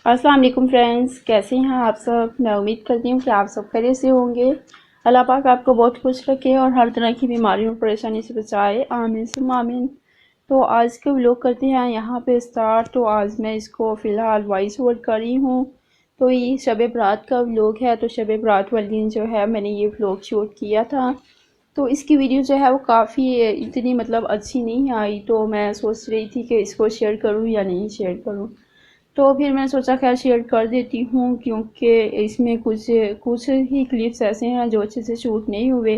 अस्सलाम वालेकुम फ्रेंड्स, कैसे हैं आप सब। मैं उम्मीद करती हूँ कि आप सब खैरियत से होंगे। अल्लाह पाक आपको बहुत खुश रखे और हर तरह की बीमारियों परेशानी से बचाए, आमीन सुम्मा आमीन। तो आज के व्लॉग करते हैं यहाँ पे स्टार्ट। तो आज मैं इसको फ़िलहाल वॉइस ओवर कर रही हूँ। तो ये शब बरात का व्लॉग है। तो शब बरात वाले दिन जो है मैंने ये व्लॉग शूट किया था। तो इसकी वीडियो जो है वो काफ़ी इतनी मतलब अच्छी नहीं आई, तो मैं सोच रही थी कि इसको शेयर करूँ या नहीं शेयर करूँ। तो फिर मैंने सोचा खैर शेयर कर देती हूँ, क्योंकि इसमें कुछ कुछ ही क्लिप्स ऐसे हैं जो अच्छे से शूट नहीं हुए,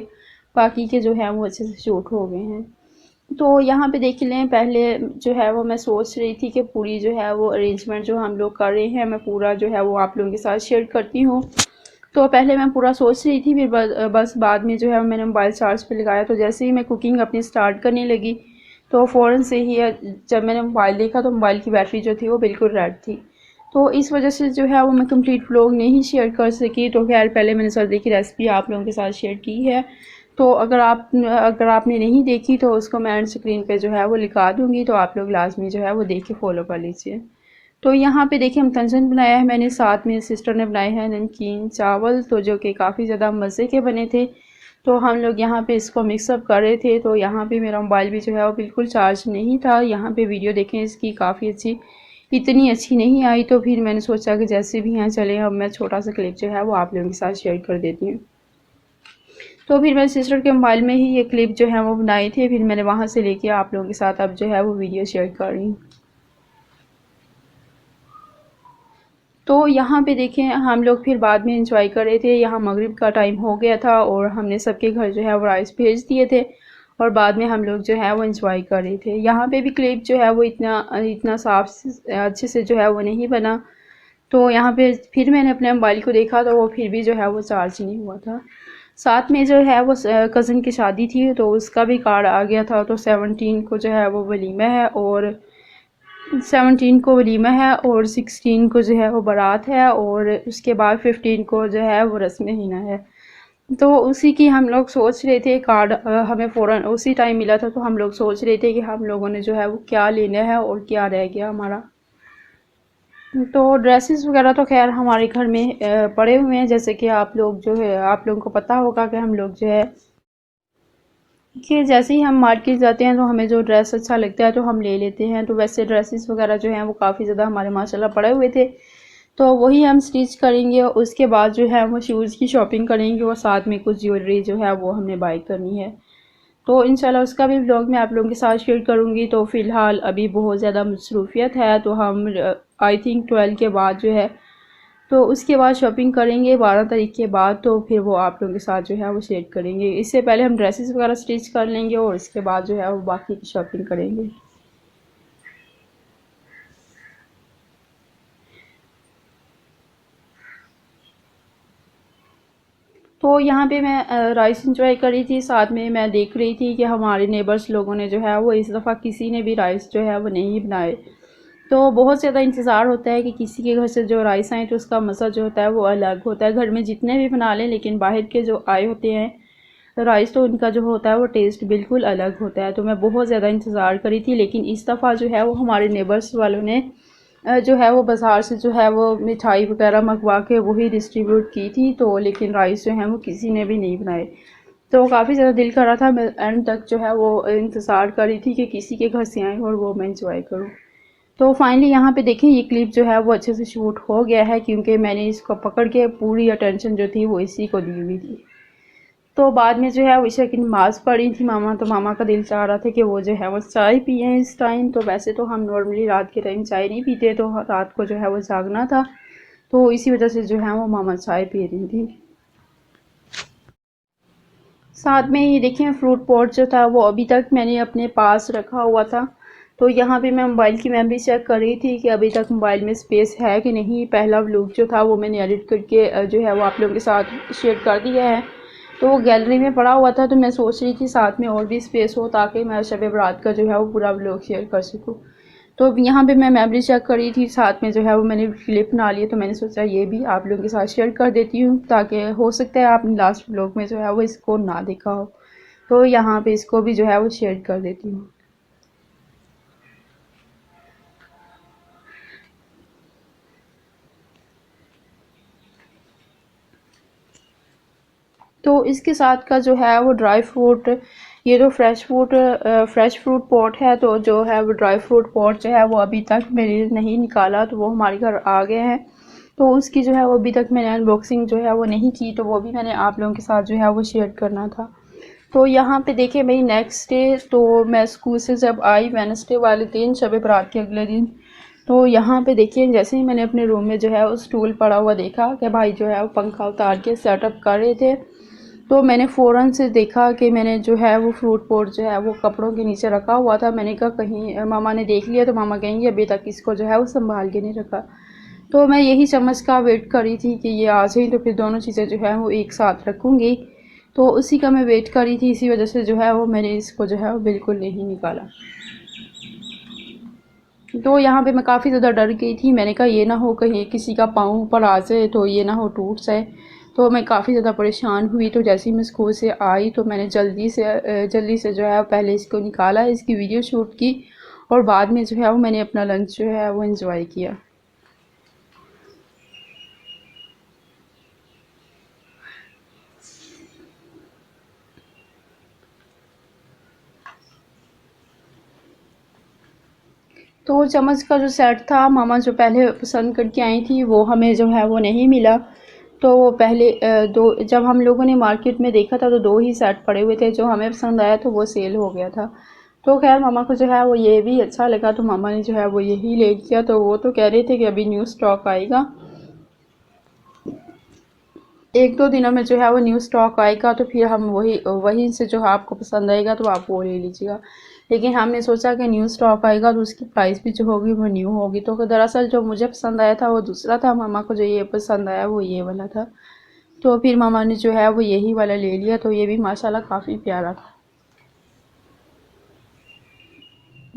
बाकी के जो हैं वो अच्छे से शूट हो गए हैं। तो यहाँ पे देख लें, पहले जो है वो मैं सोच रही थी कि पूरी जो है वो अरेंजमेंट जो हम लोग कर रहे हैं मैं पूरा जो है वो आप लोगों के साथ शेयर करती हूँ। तो पहले मैं पूरा सोच रही थी, फिर बस बाद में जो है मैंने मोबाइल चार्ज पे लगाया। तो जैसे ही मैं कुकिंग अपनी स्टार्ट करने लगी तो फ़ौरन से ही जब मैंने मोबाइल देखा तो मोबाइल की बैटरी जो थी वो बिल्कुल रेड थी। तो इस वजह से जो है वो मैं कंप्लीट व्लॉग नहीं शेयर कर सकी। तो खैर पहले मैंने सर्दी की रेसिपी आप लोगों के साथ शेयर की है। तो अगर आपने नहीं देखी तो उसको मैं एंड स्क्रीन पे जो है वो लिखा दूँगी, तो आप लोग लाज़मी जो है वो देख के फ़ॉलो कर लीजिए। तो यहाँ पे देखिए हम तंजन बनाया है मैंने, साथ में सिस्टर ने बनाए हैं नमकीन चावल, तो जो कि काफ़ी ज़्यादा मज़े के बने थे। तो हम लोग यहाँ पे इसको मिक्सअप कर रहे थे। तो यहाँ पे मेरा मोबाइल भी जो है वो बिल्कुल चार्ज नहीं था। यहाँ पे वीडियो देखें इसकी काफ़ी अच्छी, इतनी अच्छी नहीं आई। तो फिर मैंने सोचा कि जैसे भी हैं चले, अब मैं छोटा सा क्लिप जो है वो आप लोगों के साथ शेयर कर देती हूँ। तो फिर मैं सिस्टर के मोबाइल में ही ये क्लिप जो है वो बनाई थी, फिर मैंने वहाँ से लेके आप लोगों के साथ अब जो है वो वीडियो शेयर कर रही हूँ। तो यहाँ पे देखें हम लोग फिर बाद में इंजॉय कर रहे थे। यहाँ मगरिब का टाइम हो गया था और हमने सबके घर जो है वो राइस भेज दिए थे, और बाद में हम लोग जो है वो इंजॉय कर रहे थे। यहाँ पे भी क्लिप जो है वो इतना इतना अच्छे से जो है वो नहीं बना। तो यहाँ पे फिर मैंने अपने मोबाइल को देखा तो वो फिर भी जो है वो चार्ज नहीं हुआ था। साथ में जो है वो कज़न की शादी थी तो उसका भी कार्ड आ गया था। तो 17 को जो है वो वलीमा है, और 17 को वलीमा है, और 16 को जो है वो बारात है, और उसके बाद 15 को जो है वो रस्म हिना है। तो उसी की हम लोग सोच रहे थे, कार्ड हमें फ़ौरन उसी टाइम मिला था। तो हम लोग सोच रहे थे कि हम लोगों ने जो है वो क्या लेना है और क्या रह गया हमारा। तो ड्रेसेस वगैरह तो खैर हमारे घर में पड़े हुए हैं, जैसे कि आप लोग जो है आप लोगों को पता होगा कि हम लोग जो है कि जैसे ही हम मार्केट जाते हैं तो हमें जो ड्रेस अच्छा लगता है तो हम ले लेते हैं। तो वैसे ड्रेसेस वगैरह जो हैं वो काफ़ी ज़्यादा हमारे माशाल्लाह पड़े हुए थे। तो वही हम स्टिच करेंगे और उसके बाद जो है वो शूज़ की शॉपिंग करेंगे, और साथ में कुछ ज्वेलरी जो है वो हमने बाय करनी है। तो इंशाल्लाह उसका भी व्लॉग मैं आप लोगों के साथ शेयर करूँगी। तो फ़िलहाल अभी बहुत ज़्यादा मसरूफियत है, तो हम आई थिंक 12 के बाद जो है तो उसके बाद शॉपिंग करेंगे 12 तारीख के बाद। तो फिर वो आप लोगों के साथ जो है वो शेयर करेंगे। इससे पहले हम ड्रेसेस वगैरह स्टिच कर लेंगे और इसके बाद जो है वो बाकी की शॉपिंग करेंगे। तो यहाँ पे मैं राइस इंजॉय कर रही थी, साथ में मैं देख रही थी कि हमारे नेबर्स लोगों ने जो है वो इस दफ़ा किसी ने भी राइस जो है वो नहीं बनाए। तो बहुत ज़्यादा इंतज़ार होता है कि किसी के घर से जो राइस आए तो उसका मज़ा जो होता है वो अलग होता है। घर में जितने भी बना लें, लेकिन बाहर के जो आए होते हैं राइस तो उनका जो होता है वो टेस्ट बिल्कुल अलग होता है। तो मैं बहुत ज़्यादा इंतज़ार करी थी, लेकिन इस दफ़ा जो है वो हमारे नेबर्स वालों ने जो है वो बाज़ार से जो है वो मिठाई वगैरह मंगवा के वही डिस्ट्रीब्यूट की थी। तो लेकिन राइस जो है वो किसी ने भी नहीं बनाए। तो काफ़ी ज़्यादा दिल कर रहा था, मैं एंड तक जो है वो इंतज़ार कर रही थी कि किसी के घर से आए और वो मैं इंजॉय करूँ। तो फाइनली यहाँ पे देखें ये क्लिप जो है वो अच्छे से शूट हो गया है, क्योंकि मैंने इसको पकड़ के पूरी अटेंशन जो थी वो इसी को दी हुई थी। तो बाद में जो है वो ईशा की नमाज़ पढ़ी थी मामा, तो मामा का दिल चाह रहा था कि वो जो है वो चाय पिए इस टाइम। तो वैसे तो हम नॉर्मली रात के टाइम चाय नहीं पीते, तो रात को जो है वो जागना था, तो इसी वजह से जो है वो मामा चाय पी रही थी। साथ में ये देखिए फ्रूट पॉट जो था वो अभी तक मैंने अपने पास रखा हुआ था। तो यहाँ पे मैं मोबाइल की मेमोरी चेक कर रही थी कि अभी तक मोबाइल में स्पेस है कि नहीं। पहला व्लॉग जो था वो मैंने एडिट करके जो है वो आप लोगों के साथ शेयर कर दिया है। तो वो गैलरी में पड़ा हुआ था, तो मैं सोच रही थी साथ में और भी स्पेस हो ताकि मैं शब बारात का जो है वो पूरा व्लॉग शेयर कर सकूँ। तो अब यहाँ पे मैं मेमोरी चेक कर रही थी, साथ में जो है वो मैंने क्लिप बना ली है। तो मैंने सोचा ये भी आप लोगों के साथ शेयर कर देती हूँ, ताकि हो सकता है आपने लास्ट व्लॉग में जो है वो इसको ना देखा हो। तो यहाँ पे इसको भी जो है वो शेयर कर देती हूँ। तो इसके साथ का जो है वो ड्राई फ्रूट, ये जो फ्रेश फ्रूट पॉट है, तो जो है वो ड्राई फ्रूट पॉट जो है वो अभी तक मैंने नहीं निकाला, तो वो हमारे घर आ गए हैं। तो उसकी जो है वो अभी तक मैंने अनबॉक्सिंग जो है वो नहीं की, तो वो भी मैंने आप लोगों के साथ जो है वो शेयर करना था। तो यहाँ पे देखिए भाई, नेक्स्ट डे तो मैं स्कूल से जब आई वेडनेसडे वाले दिन, शब बारात के अगले दिन, तो यहाँ पे देखिए जैसे ही मैंने अपने रूम में जो है वो स्टूल पड़ा हुआ देखा कि भाई जो है वो पंखा उतार के सेटअप कर रहे थे, तो मैंने फ़ौरन से देखा कि मैंने जो है वो फ्रूट पॉट जो है वो कपड़ों के नीचे रखा हुआ था। मैंने कहा कहीं मामा ने देख लिया तो मामा कहेंगे अभी तक इसको जो है वो संभाल के नहीं रखा। तो मैं यही समझ का वेट कर रही थी कि ये आ जाए तो फिर दोनों चीज़ें जो है वो एक साथ रखूँगी। तो उसी का मैं वेट कर रही थी, इसी वजह से जो है वो मैंने इसको जो है वो बिल्कुल नहीं निकाला। तो यहाँ पे मैं काफ़ी ज़्यादा डर गई थी, मैंने कहा ये ना हो कहीं किसी का पाँव ऊपर आ जाए, तो ये ना हो टूट जाए। तो मैं काफ़ी ज़्यादा परेशान हुई। तो जैसे ही मैं स्कूल से आई तो मैंने जल्दी से जो है पहले इसको निकाला, इसकी वीडियो शूट की, और बाद में जो है वो मैंने अपना लंच जो है वो एंजॉय किया। तो चम्मच का जो सेट था, मामा जो पहले पसंद करके आई थी, वो हमें जो है वो नहीं मिला। तो वो पहले दो, जब हम लोगों ने मार्केट में देखा था तो दो ही सेट पड़े हुए थे, जो हमें पसंद आया तो वो सेल हो गया था। तो खैर मामा को जो है वो ये भी अच्छा लगा, तो मामा ने जो है वो यही ले लिया। तो वो तो कह रहे थे कि अभी न्यू स्टॉक आएगा, एक दो दिनों में जो है वो न्यू स्टॉक आएगा, तो फिर हम वही वहीं से जो है आपको पसंद आएगा तो आप वो ले लीजिएगा। लेकिन हमने सोचा कि न्यू स्टॉक आएगा तो उसकी प्राइस भी जो होगी वो न्यू होगी। तो दरअसल जो मुझे पसंद आया था वो दूसरा था, मामा को जो ये पसंद आया वो ये वाला था। तो फिर मामा ने जो है वो यही वाला ले लिया। तो ये भी माशाल्लाह काफ़ी प्यारा था।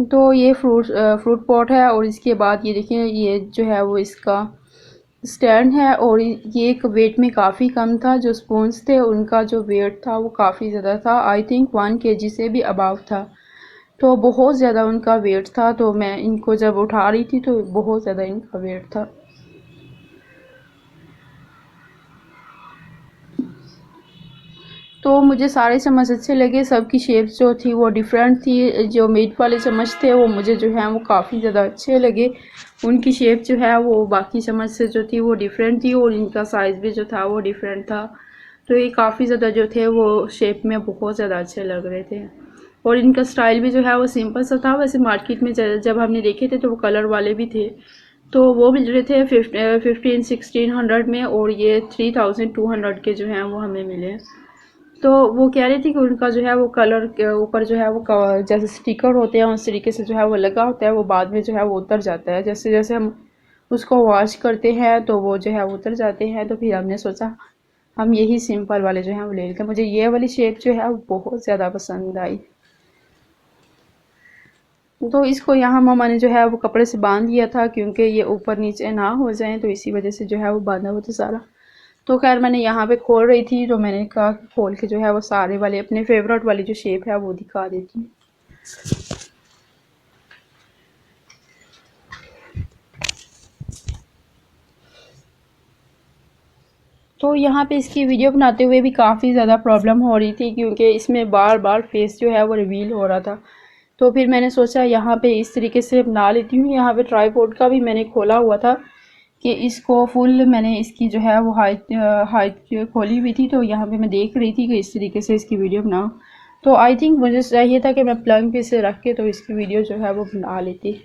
तो ये फ्रूट पॉट है, और इसके बाद ये देखिए ये जो है वो इसका स्टैंड है, और ये एक वेट में काफ़ी कम था। जो स्पून्स थे उनका जो वेट था वो काफ़ी ज़्यादा था, आई थिंक 1 kg से भी अबाव था। तो बहुत ज़्यादा उनका वेट था, तो मैं इनको जब उठा रही थी तो बहुत ज़्यादा इनका वेट था। तो मुझे सारे चम्मच अच्छे लगे, सबकी शेप जो थी वो डिफरेंट थी। जो मीट वाले चम्मच थे वो मुझे जो है वो काफ़ी ज़्यादा अच्छे लगे, उनकी शेप जो है वो बाकी चम्मच से जो थी वो डिफरेंट थी, और इनका साइज़ भी जो था वो डिफरेंट था। तो ये काफ़ी ज़्यादा जो थे वो शेप में बहुत ज़्यादा अच्छे लग रहे थे, और इनका स्टाइल भी जो है वो सिंपल सा था। वैसे मार्केट में जब हमने देखे थे तो वो कलर वाले भी थे, तो वो मिल रहे थे 1500-1600 में, और ये 3200 के जो हैं वो हमें मिले। तो वो कह रही थी कि उनका जो है वो कलर के ऊपर जो है वो जैसे स्टिकर होते हैं उस तरीके से जो है वो लगा होता है, वो बाद में जो है वो उतर जाता है। जैसे जैसे हम उसको वॉश करते हैं तो वो जो है उतर जाते हैं। तो फिर हमने सोचा हम यही सिंपल वाले जो हैं वो ले लेते हैं। मुझे ये वाली शेप जो है वो बहुत ज़्यादा पसंद आई। तो इसको यहाँ मामा ने जो है वो कपड़े से बांध दिया था, क्योंकि ये ऊपर नीचे ना हो जाए, तो इसी वजह से जो है वो बांधा हुआ था सारा। तो खैर मैंने यहाँ पे खोल रही थी, तो मैंने कहा कि खोल के जो है वो सारे वाले अपने फेवरेट वाली जो शेप है वो दिखा देती हूँ। तो यहाँ पे इसकी वीडियो बनाते हुए भी काफ़ी ज़्यादा प्रॉब्लम हो रही थी, क्योंकि इसमें बार बार फेस जो है वो रिवील हो रहा था। तो फिर मैंने सोचा यहाँ पे इस तरीके से बना लेती हूँ। यहाँ पे ट्राईपॉड का भी मैंने खोला हुआ था कि इसको फुल मैंने इसकी जो है वो हाइट खोली हुई थी। तो यहाँ पे मैं देख रही थी कि इस तरीके से इसकी वीडियो बनाऊँ। तो आई थिंक मुझे चाहिए था कि मैं प्लग पे से रख के तो इसकी वीडियो जो है वो बना लेती।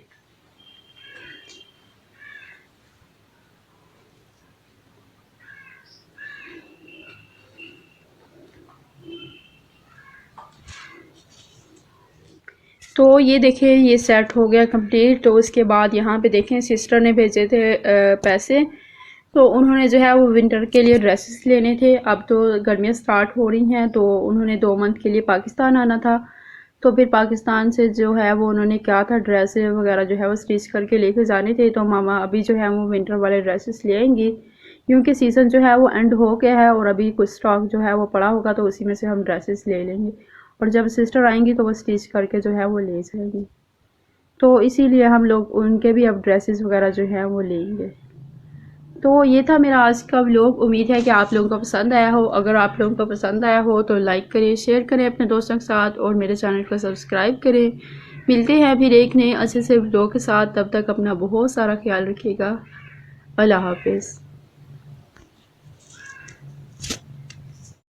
तो ये देखें ये सेट हो गया कंप्लीट। तो उसके बाद यहाँ पे देखें सिस्टर ने भेजे थे पैसे। तो उन्होंने जो है वो विंटर के लिए ड्रेसेस लेने थे। अब तो गर्मियाँ स्टार्ट हो रही हैं, तो उन्होंने 2 मंथ के लिए पाकिस्तान आना था। तो फिर पाकिस्तान से जो है वो उन्होंने क्या था ड्रेसेस वगैरह जो है वो स्टिच करके लेके जाने थे। तो मामा अभी जो है वो विंटर वाले ड्रेसेस ले आएंगी, क्योंकि सीज़न जो है वो एंड हो गया है, और अभी कुछ स्टॉक जो है वो पड़ा होगा, तो उसी में से हम ड्रेसेस ले लेंगे। और जब सिस्टर आएंगी तो वो स्टिच करके जो है वो ले जाएंगी। तो इसीलिए हम लोग उनके भी अब ड्रेसेस वगैरह जो है वो लेंगे। तो ये था मेरा आज का व्लॉग। उम्मीद है कि आप लोगों को पसंद आया हो। अगर आप लोगों को पसंद आया हो तो लाइक करें, शेयर करें अपने दोस्तों के साथ और मेरे चैनल को सब्सक्राइब करें। मिलते हैं फिर एक नए अच्छे से व्लॉग के साथ। तब तक अपना बहुत सारा ख्याल रखिएगा। अल्लाह हाफिज़।